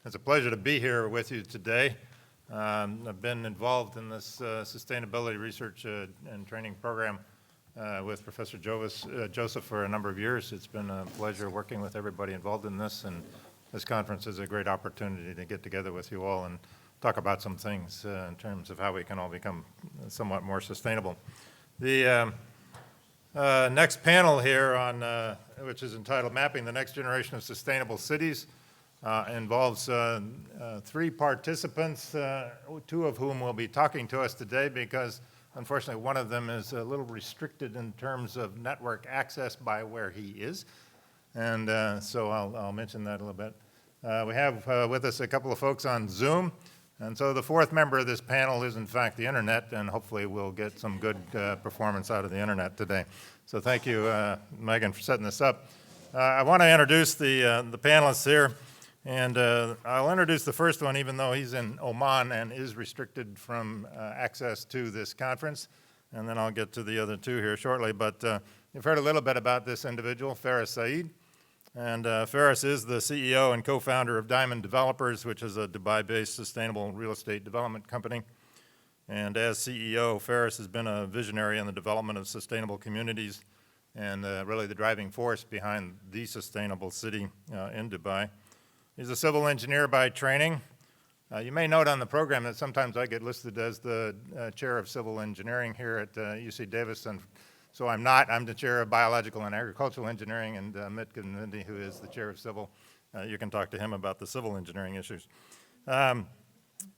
It's a pleasure to be here with you today. I've been involved in this sustainability research and training program with Professor Joseph for a number of years. It's been a pleasure working with everybody involved in this, and this conference is a great opportunity to get together with you all and talk about some things in terms of how we can all become somewhat more sustainable. The next panel here, which is entitled Mapping the Next Generation of Sustainable Cities, involves three participants, two of whom will be talking to us today because unfortunately one of them is a little restricted in terms of network access by where he is. And so I'll mention that a little bit. We have with us a couple of folks on Zoom. And so the fourth member of this panel is in fact the internet, and hopefully we'll get some good performance out of the internet today. So thank you, Meghan, for setting this up. I want to introduce the panelists here. And I'll introduce the first one, even though he's in Oman and is restricted from access to this conference. And then I'll get to the other two here shortly. But you've heard a little bit about this individual, Faris Saeed. And Faris is the CEO and co-founder of Diamond Developers, which is a Dubai-based sustainable real estate development company. And as CEO, Faris has been a visionary in the development of sustainable communities and really the driving force behind the sustainable city in Dubai. He's a civil engineer by training. You may note on the program that sometimes I get listed as the chair of civil engineering here at UC Davis, and so I'm not. I'm the chair of biological and agricultural engineering, and Amit Gandhi, who is the chair of civil, you can talk to him about the civil engineering issues.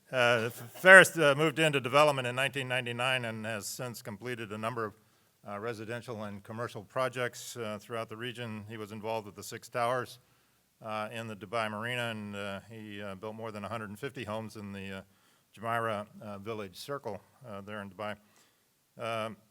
Faris moved into development in 1999 and has since completed a number of residential and commercial projects throughout the region. He was involved with the 6 towers in the Dubai Marina, and he built more than 150 homes in the Jumeirah village circle there in Dubai.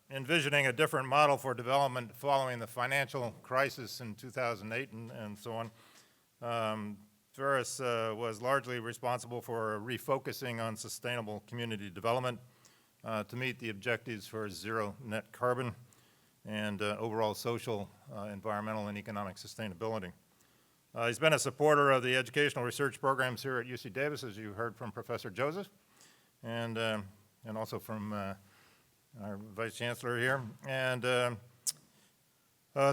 Envisioning a different model for development following the financial crisis in 2008 and so on, Faris was largely responsible for refocusing on sustainable community development to meet the objectives for zero net carbon and overall social, environmental, and economic sustainability. He's been a supporter of the educational research programs here at UC Davis, as you heard from Professor Joseph, and also from our Vice Chancellor here. And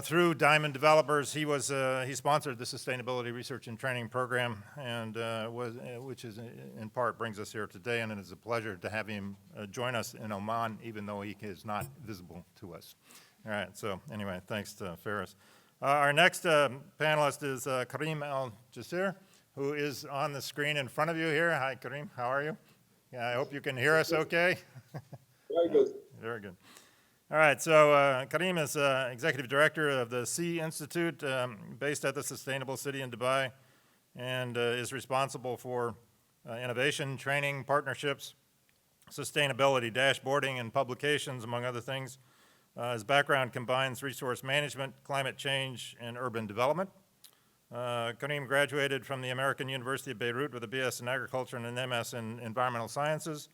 through Diamond Developers, he sponsored the Sustainability Research and Training Program, and which is in part brings us here today. And it is a pleasure to have him join us in Oman, even though he is not visible to us. All right. So anyway, thanks to Faris. Our next panelist is Karim Al-Jasir, who is on the screen in front of you here. Hi, Karim. How are you? Yeah, I hope you can hear us okay. Very good. Very good. All right, so Karim is Executive Director of the Sea Institute, based at the Sustainable City in Dubai, and is responsible for innovation, training, partnerships, sustainability, dashboarding, and publications, among other things. His background combines resource management, climate change, and urban development. Karim graduated from the American University of Beirut with a BS in agriculture and an MS in environmental sciences,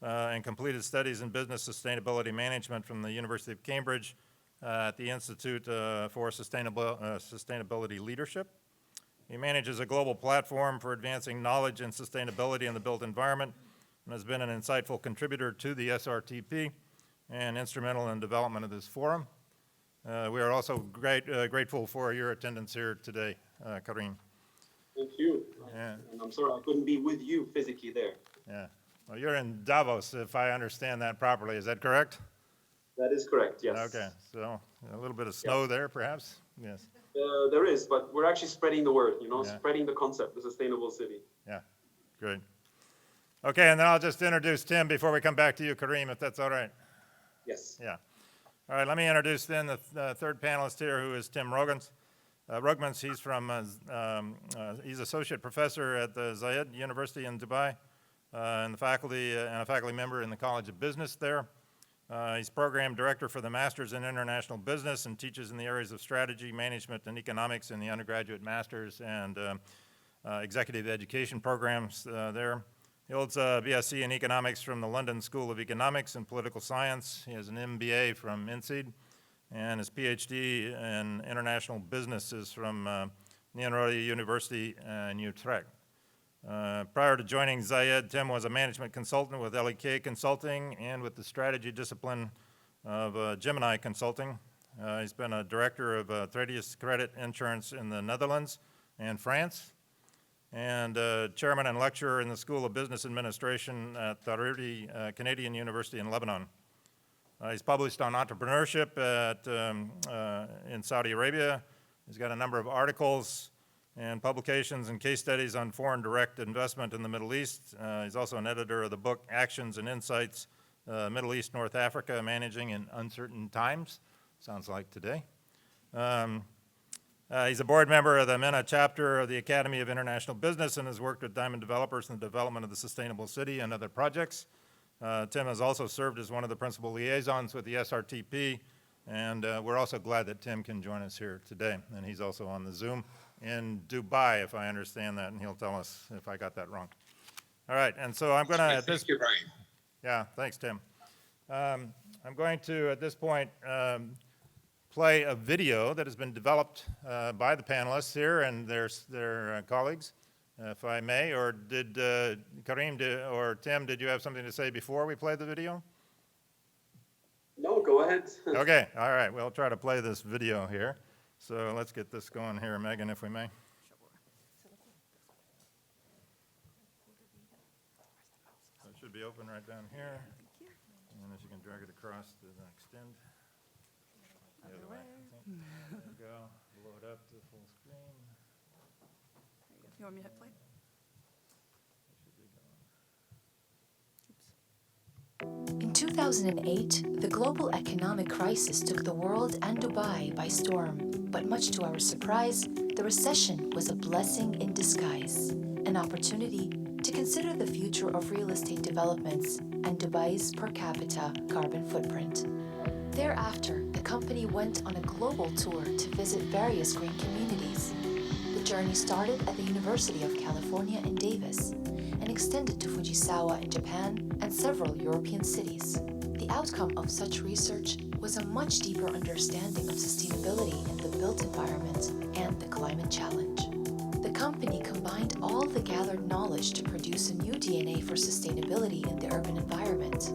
and completed studies in business sustainability management from the University of Cambridge at the Institute for Sustainability Leadership. He manages a global platform for advancing knowledge and sustainability in the built environment and has been an insightful contributor to the SRTP and instrumental in development of this forum. We are also grateful for your attendance here today, Karim. Thank you. Yeah. And I'm sorry I couldn't be with you physically there. Yeah. Well, you're in Davos, if I understand that properly. Is that correct? That is correct, yes. Okay. So a little bit of snow there, perhaps? Yes. There is, but we're actually spreading the word, Yeah. spreading the concept, the sustainable city. Yeah. Great. Okay, and then I'll just introduce Tim before we come back to you, Karim, if that's all right. Yes. Yeah. All right, let me introduce then the third panelist here, who is Tim Rogans. Rogmans, he's associate professor at the Zayed University in Dubai, and a faculty member in the College of Business there. He's program director for the Masters in International Business and teaches in the areas of strategy, management, and economics in the undergraduate masters and executive education programs there. He holds a BSc in economics from the London School of Economics and Political Science. He has an MBA from INSEAD, and his PhD in international business is from University in Utrecht. Prior to joining Zayed, Tim was a management consultant with LEK Consulting and with the strategy discipline of Gemini Consulting. He's been a director of Tredius Credit Insurance in the Netherlands and France, and chairman and lecturer in the School of Business Administration at Tahrir Canadian University in Lebanon. He's published on entrepreneurship in Saudi Arabia. He's got a number of articles and publications and case studies on foreign direct investment in the Middle East. He's also an editor of the book Actions and Insights, Middle East, North Africa, Managing in Uncertain Times. Sounds like today. He's a board member of the MENA chapter of the Academy of International Business and has worked with Diamond Developers in the development of the Sustainable City and other projects. Tim has also served as one of the principal liaisons with the SRTP, and we're also glad that Tim can join us here today. And he's also on the Zoom in Dubai, if I understand that, and he'll tell us if I got that wrong. All right, and so I'm going to, at this... Thank you, Bryan. Yeah, thanks, Tim. I'm going to, at this point, play a video that has been developed by the panelists here and their colleagues, if I may. Or did Karim or Tim, did you have something to say before we play the video? No, go ahead. Okay, all right, we'll try to play this video here. So let's get this going here, Megan, if we may. So it should be open right down here. And as you can drag it across to extend. The other way. There you go. Blow it up to full screen. You want me to hit play? In 2008, the global economic crisis took the world and Dubai by storm. But much to our surprise, the recession was a blessing in disguise, an opportunity to consider the future of real estate developments and Dubai's per capita carbon footprint. Thereafter, the company went on a global tour to visit various green communities. The journey started at the University of California in Davis and extended to Fujisawa in Japan and several European cities. The outcome of such research was a much deeper understanding of sustainability in the built environment and the climate challenge. The company combined all the gathered knowledge to produce a new DNA for sustainability in the urban environment.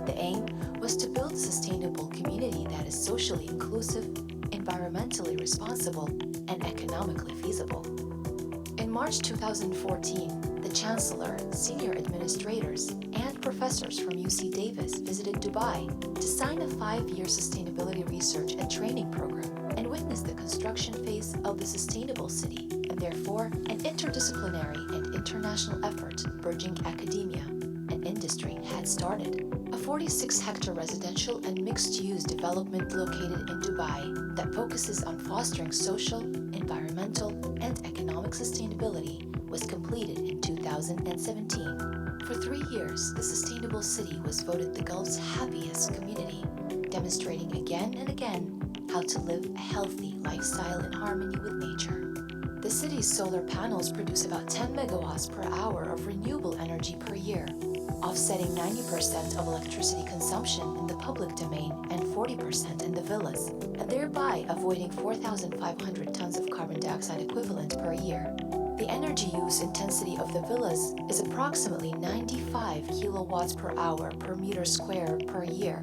The aim was to build a sustainable community that is socially inclusive, environmentally responsible, and economically feasible. In March 2014, the Chancellor, senior administrators, and professors from UC Davis visited Dubai to sign a 5-year sustainability research and training program and witness the construction phase of the sustainable city, and therefore an interdisciplinary and international effort bridging academia and industry had started. A 46-hectare residential and mixed-use development located in Dubai that focuses on fostering social, environmental, and economic sustainability was completed in 2017. For 3 years, the Sustainable City was voted the Gulf's happiest community, demonstrating again and again how to live a healthy lifestyle in harmony with nature. The city's solar panels produce about 10 megawatts per hour of renewable energy per year, offsetting 90% of electricity consumption in the public domain and 40% in the villas, and thereby avoiding 4,500 tons of carbon dioxide equivalent per year. The energy use intensity of the villas is approximately 95 kilowatts per hour per meter square per year,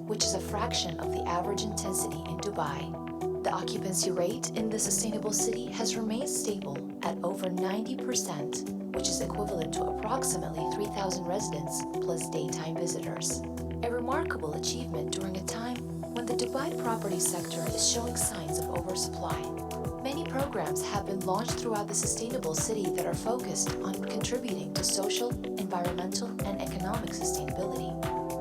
which is a fraction of the average intensity in Dubai. The occupancy rate in the sustainable city has remained stable at over 90%, which is equivalent to approximately 3,000 residents plus daytime visitors. A remarkable achievement during a time when the Dubai property sector is showing signs of oversupply. Many programs have been launched throughout the sustainable city that are focused on contributing to social, environmental, and economic sustainability.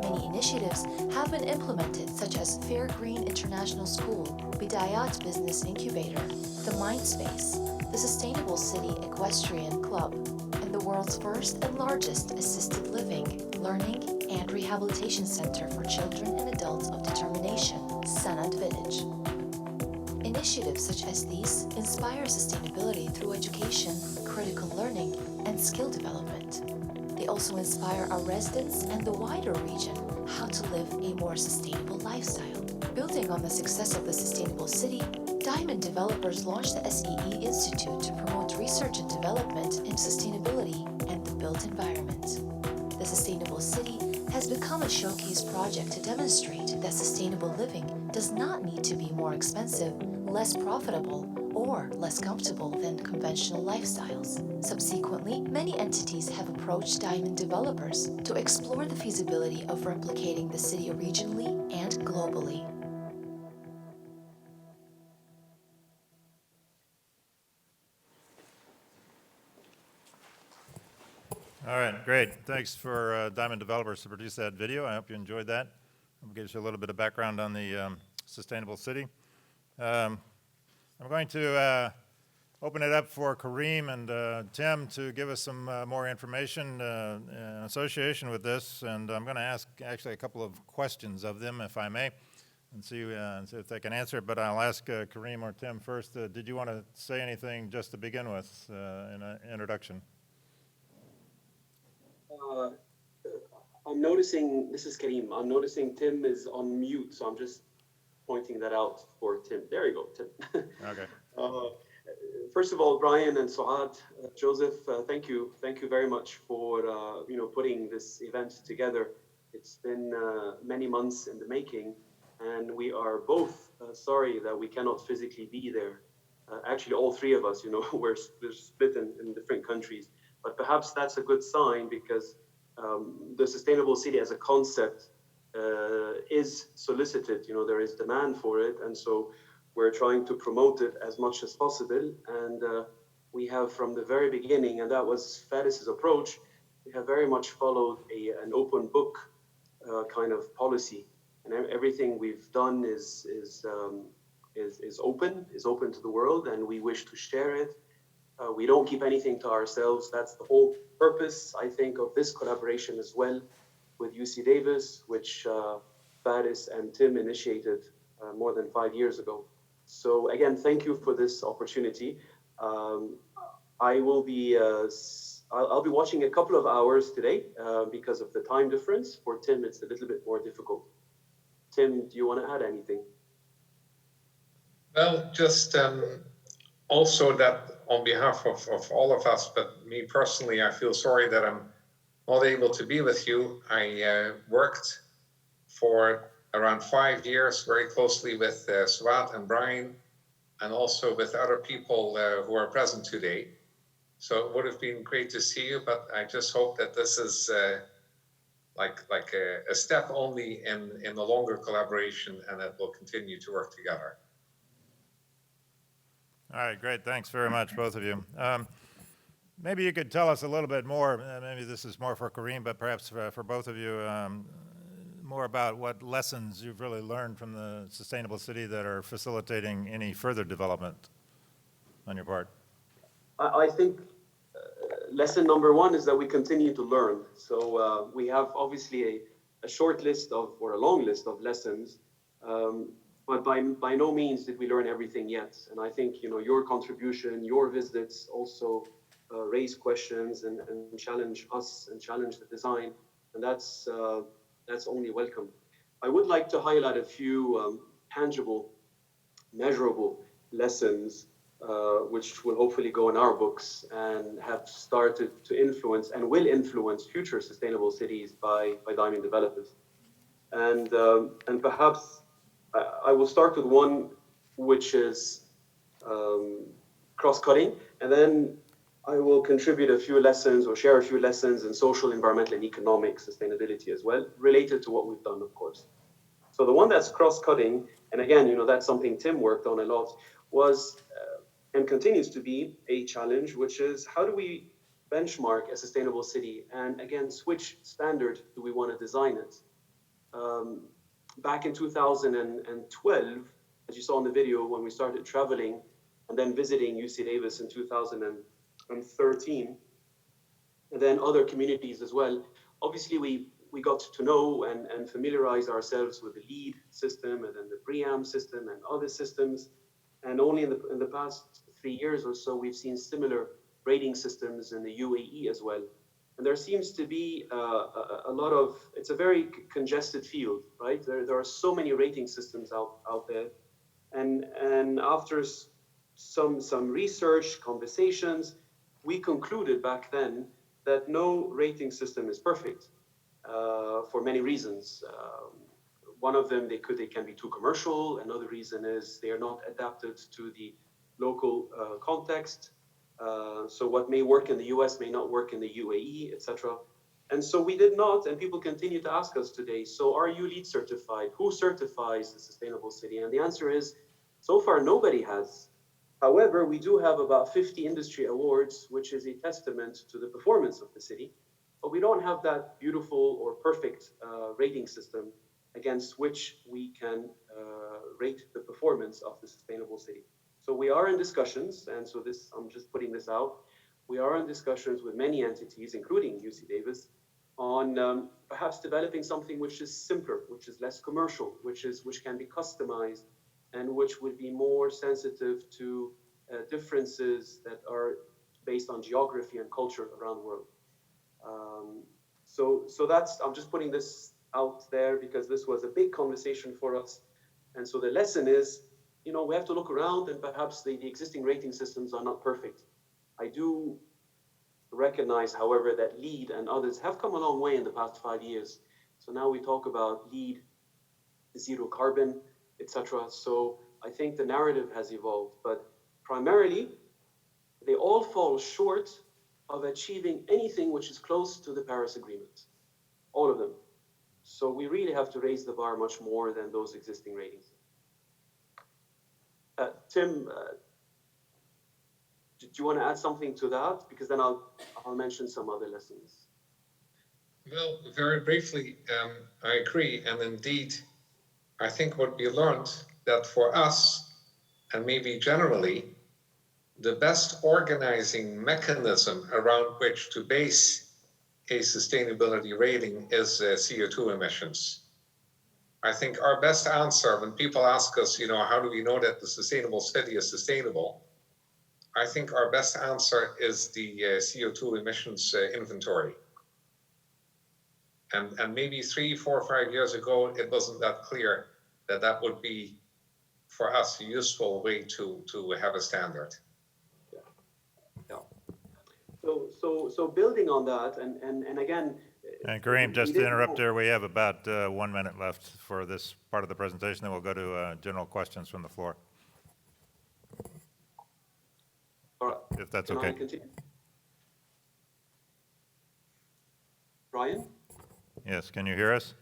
Many initiatives have been implemented, such as Fair Green International School, Bidayat Business Incubator, the Mindspace, the Sustainable City Equestrian Club, and the world's first and largest assisted living, learning, and rehabilitation center for children and adults of determination, Sanad Village. Initiatives such as these inspire sustainability through education, critical learning, and skill development. They also inspire our residents and the wider region how to live a more sustainable lifestyle. Building on the success of the sustainable city, Diamond developers launched the SEE Institute to promote research and development in sustainability and the built environment. The Sustainable City has become a showcase project to demonstrate that sustainable living does not need to be more expensive, less profitable, or less comfortable than conventional lifestyles. Subsequently, many entities have approached Diamond developers to explore the feasibility of replicating the city regionally and globally. All right, great. Thanks for Diamond Developers to produce that video. I hope you enjoyed that. It gives you a little bit of background on the sustainable city. I'm going to open it up for Kareem and Tim to give us some more information in association with this, and I'm going to ask actually a couple of questions of them, if I may, and see if they can answer it. But I'll ask Kareem or Tim first. Did you want to say anything just to begin with in an introduction? I'm noticing, this is Kareem, I'm noticing Tim is on mute, so I'm just pointing that out for Tim. There you go, Tim. Okay. First of all, Bryan and Suad Joseph, thank you very much for putting this event together. It's been many months in the making, and we are both sorry that we cannot physically be there. Actually, all three of us, we're split in different countries. But perhaps that's a good sign, because the sustainable city as a concept is solicited. There is demand for it, and so we're trying to promote it as much as possible. And we have, from the very beginning, and that was Faris's approach, we have very much followed an open book kind of policy, and everything we've done is open to the world, and we wish to share it. We don't keep anything to ourselves. That's the whole purpose, I think, of this collaboration as well with UC Davis, which Faris and Tim initiated more than 5 years ago. So again, thank you for this opportunity. I will be, I'll be watching a couple of hours today because of the time difference. For Tim, it's a little bit more difficult. Tim, do you want to add anything? Well, just also that on behalf of all of us, but me personally, I feel sorry that I'm not able to be with you. I worked for around 5 years very closely with Suad and Bryan, and also with other people who are present today. So it would have been great to see you, but I just hope that this is like a step only in the longer collaboration, and that we'll continue to work together. All right, great. Thanks very much, both of you. Maybe you could tell us a little bit more, maybe this is more for Kareem, but perhaps for both of you, more about what lessons you've really learned from the sustainable city that are facilitating any further development on your part. I think lesson number one is that we continue to learn. So we have obviously a short list or a long list of lessons, but by no means did we learn everything yet. And I think, your contribution, your visits also raise questions and challenge us and challenge the design. And that's only welcome. I would like to highlight a few tangible, measurable lessons which will hopefully go in our books and have started to influence and will influence future sustainable cities by Diamond developers. And perhaps I will start with one which is cross-cutting, and then I will contribute a few lessons or share a few lessons in social, environmental, and economic sustainability as well, related to what we've done, of course. So the one that's cross-cutting, and again, that's something Tim worked on a lot, was and continues to be a challenge, which is how do we benchmark a sustainable city? And again, which standard do we want to design it? Back in 2012, as you saw in the video, when we started traveling and then visiting UC Davis in 2013, and then other communities as well, obviously we got to know and familiarize ourselves with the LEED system and then the BREEAM system and other systems. And only in the past 3 years or so, we've seen similar rating systems in the UAE as well. And there seems to be a lot of, it's a very congested field, right? There are so many rating systems out there. And after some research, conversations, we concluded back then that no rating system is perfect for many reasons. One of them, they can be too commercial. Another reason is they are not adapted to the local context. So what may work in the US may not work in the UAE, etc. And so we did not, and people continue to ask us today, so are you LEED certified? Who certifies the sustainable city? And the answer is, so far nobody has. However, we do have about 50 industry awards, which is a testament to the performance of the city. But we don't have that beautiful or perfect rating system against which we can rate the performance of the sustainable city. So we are in discussions, and so this, I'm just putting this out. We are in discussions with many entities, including UC Davis, on perhaps developing something which is simpler, which is less commercial, which can be customized, and which would be more sensitive to differences that are based on geography and culture around the world. So that's, I'm just putting this out there because this was a big conversation for us. And so the lesson is, you know, we have to look around, and perhaps the existing rating systems are not perfect. I do recognize, however, that LEED and others have come a long way in the past 5 years. So now we talk about LEED, zero carbon, etc. So I think the narrative has evolved, but primarily they all fall short of achieving anything which is close to the Paris Agreement, all of them. So we really have to raise the bar much more than those existing ratings. Tim, do you want to add something to that? Because then I'll mention some other lessons. Well, very briefly, I agree. And indeed, I think what we learned that for us, and maybe generally, the best organizing mechanism around which to base a sustainability rating is CO2 emissions. I think our best answer when people ask us, you know, how do we know that the sustainable city is sustainable? I think our best answer is the CO2 emissions inventory. And maybe 3, 4, 5 years ago, it wasn't that clear that that would be, for us, a useful way to have a standard. Yeah. So building on that, and again. And Kareem, just to interrupt there, we have about 1 minute left for this part of the presentation, then we'll go to general questions from the floor. All right. If that's Can okay. I continue? Brian? Yes, can you hear us?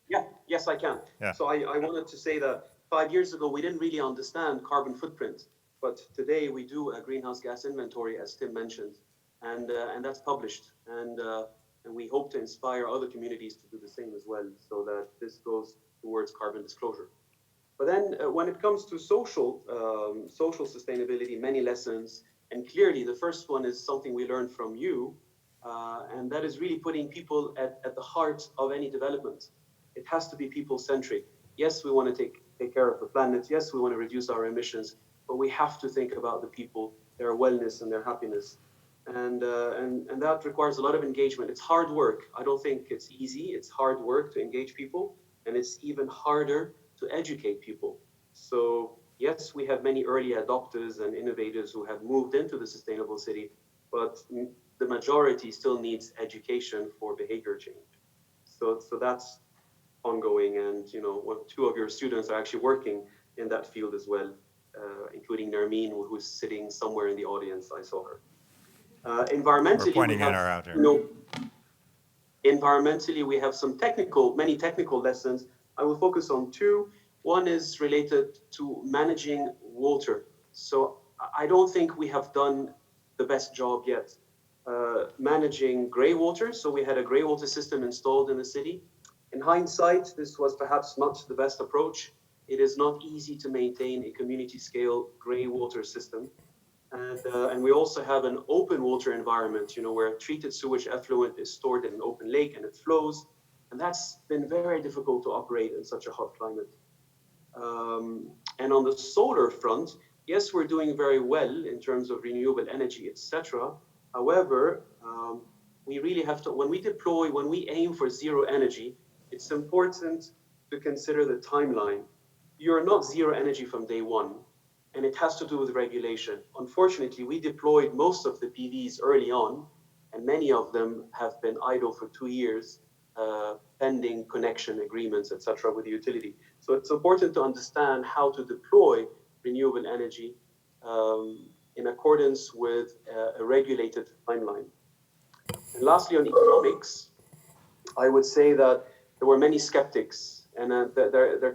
Yeah, yes, I can. Yeah. So I wanted to say that 5 years ago, we didn't really understand carbon footprint, but today we do a greenhouse gas inventory, as Tim mentioned, and that's published. And we hope to inspire other communities to do the same as well, so that this goes towards carbon disclosure. But then when it comes to social sustainability, many lessons, and clearly the first one is something we learned from you, and that is really putting people at the heart of any development. It has to be people-centric. Yes, we want to take care of the planet. Yes, we want to reduce our emissions, but we have to think about the people, their wellness and their happiness. And that requires a lot of engagement. It's hard work. I don't think it's easy. It's hard work to engage people, and it's even harder to educate people. So yes, we have many early adopters and innovators who have moved into the sustainable city, but the majority still needs education for behavior change. So that's ongoing, and you know, 2 of your students are actually working in that field as well, including Nermin, who's sitting somewhere in the audience. I saw her. Environmentally, We're pointing in or out here. You know, environmentally, we have many technical lessons. I will focus on 2. One is related to managing water. So I don't think we have done the best job yet managing gray water. So we had a gray water system installed in the city. In hindsight, this was perhaps not the best approach. It is not easy to maintain a community scale gray water system. And we also have an open water environment, you know, where treated sewage effluent is stored in an open lake and it flows. And that's been very difficult to operate in such a hot climate. And on the solar front, yes, we're doing very well in terms of renewable energy, etc. However, we really have to, when we aim for zero energy, it's important to consider the timeline. you're not zero energy from day one, and it has to do with regulation. Unfortunately, we deployed most of the PVs early on, and many of them have been idle for 2 years, pending connection agreements, etc., with the utility. So it's important to understand how to deploy renewable energy in accordance with a regulated timeline. And lastly, on economics, I would say that there were many skeptics, and there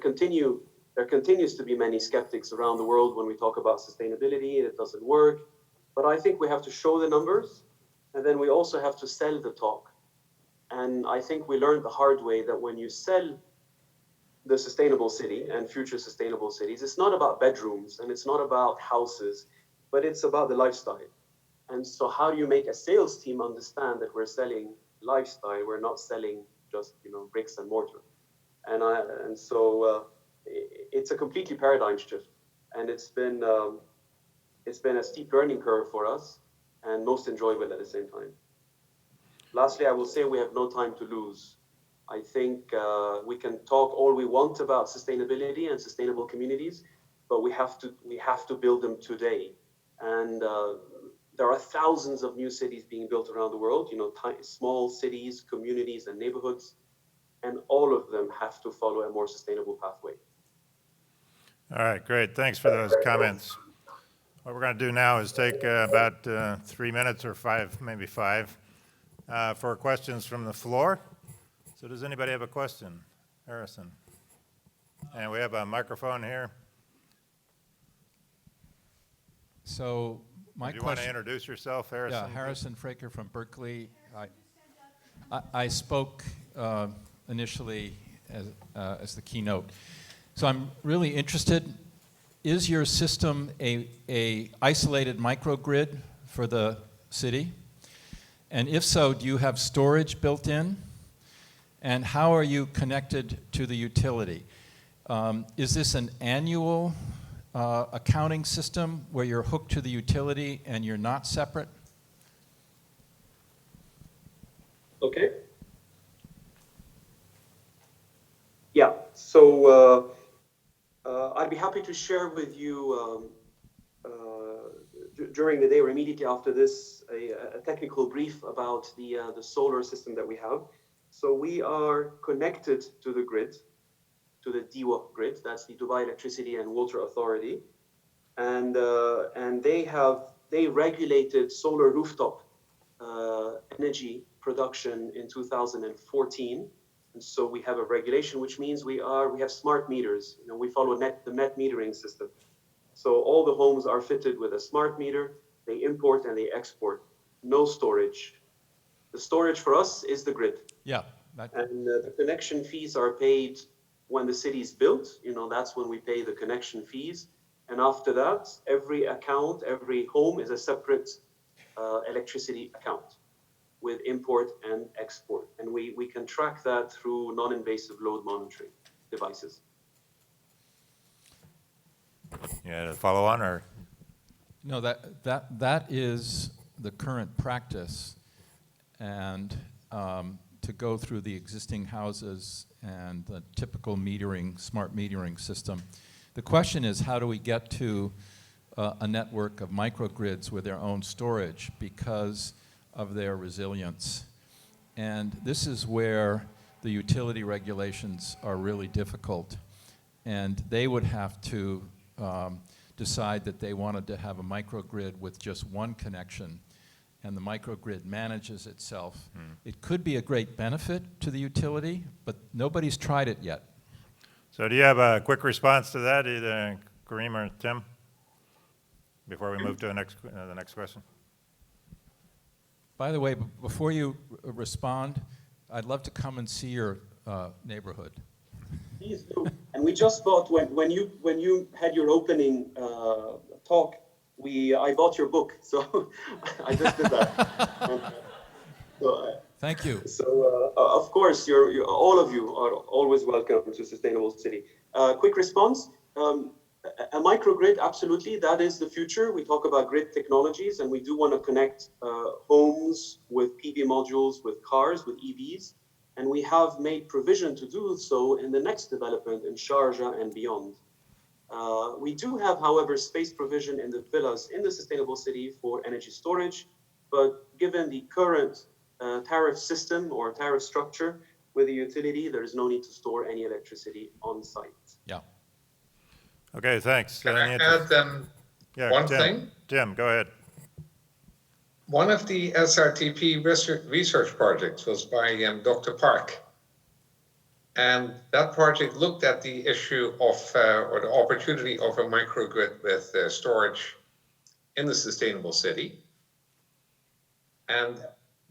continues to be many skeptics around the world when we talk about sustainability. It doesn't work. But I think we have to show the numbers, and then we also have to sell the talk. And I think we learned the hard way that when you sell the sustainable city and future sustainable cities, it's not about bedrooms and it's not about houses, but it's about the lifestyle. And so how do you make a sales team understand that we're selling lifestyle, we're not selling just bricks and mortar? And so it's a completely paradigm shift, and it's been a steep learning curve for us, and most enjoyable at the same time. Lastly, I will say we have no time to lose. I think we can talk all we want about sustainability and sustainable communities, but we have to build them today. And there are thousands of new cities being built around the world, small cities, communities, and neighborhoods, and all of them have to follow a more sustainable pathway. All right, great. Thanks for those comments. What we're going to do now is take about 3 minutes or maybe five, for questions from the floor. So does anybody have a question? Harrison. And we have a microphone here. So my Do you question. want to introduce yourself, Harrison? Yeah, Harrison Fraker from Berkeley. I spoke initially as the keynote. So I'm really interested. Is your system a isolated microgrid for the city? And if so, do you have storage built in? And how are you connected to the utility? Is this an annual accounting system where you're hooked to the utility and you're not separate? Okay. Yeah, so I'd be happy to share with you during the day or immediately after this a technical brief about the solar system that we have. So we are connected to the grid, to the DEWA grid, that's the Dubai Electricity and Water Authority, and they regulated solar rooftop energy production in 2014. And so we have a regulation, which means we have smart meters. We follow the net metering system. So all the homes are fitted with a smart meter. They import and they export. No storage. The storage for us is the grid. Yeah. And the connection fees are paid when the city is built. That's when we pay the connection fees. And after that, every home is a separate electricity account with import and export. And we can track that through non-invasive load monitoring devices. Yeah, to follow on, or? No, that is the current practice. And to go through the existing houses and the typical smart metering system. The question is, how do we get to a network of microgrids with their own storage because of their resilience? And this is where the utility regulations are really difficult. And they would have to decide that they wanted to have a microgrid with just one connection, and the microgrid manages itself. It could be a great benefit to the utility, but nobody's tried it yet. So do you have a quick response to that, either Kareem or Tim, before we move to the next question? By the way, before you respond, I'd love to come and see your neighborhood. Please do. And we just bought, when you had your opening talk, I bought your book, so I just did that. Thank you. So of course, all of you are always welcome to Sustainable City. Quick response. A microgrid, absolutely, that is the future. We talk about grid technologies, and we do want to connect homes with PV modules, with cars, with EVs, and we have made provision to do so in the next development in Sharjah and beyond. We do have, however, space provision in the villas in the sustainable city for energy storage, but given the current tariff system or tariff structure with the utility, there is no need to store any electricity on site. Yeah. Okay, thanks. Can I Any interest- add Yeah, one Tim. thing? Tim, go ahead. One of the SRTP research projects was by Dr. Park. And that project looked at the issue of, or the opportunity of a microgrid with storage in the sustainable city. And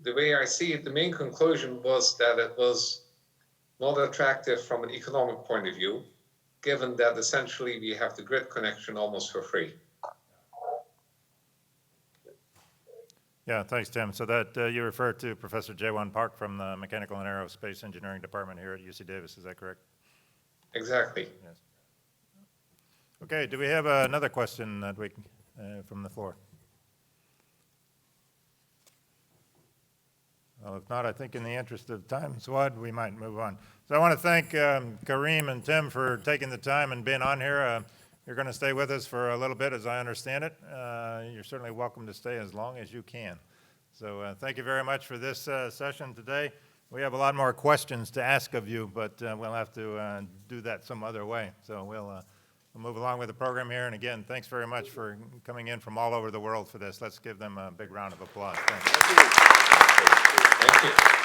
the way I see it, the main conclusion was that it was not attractive from an economic point of view, given that essentially we have the grid connection almost for free. Yeah, thanks, Tim. So that you refer to Professor Jaewon Park from the Mechanical and Aerospace Engineering Department here at UC Davis, is that correct? Exactly. Yes. Okay, do we have another question that we from the floor? Well, if not, I think in the interest of time, Suad, we might move on. So I want to thank Kareem and Tim for taking the time and being on here. You're going to stay with us for a little bit, as I understand it. You're certainly welcome to stay as long as you can. So thank you very much for this session today. We have a lot more questions to ask of you, but we'll have to do that some other way. So we'll move along with the program here. And again, thanks very much for coming in from all over the world for this. Let's give them a big round of applause. Thanks. Thank you.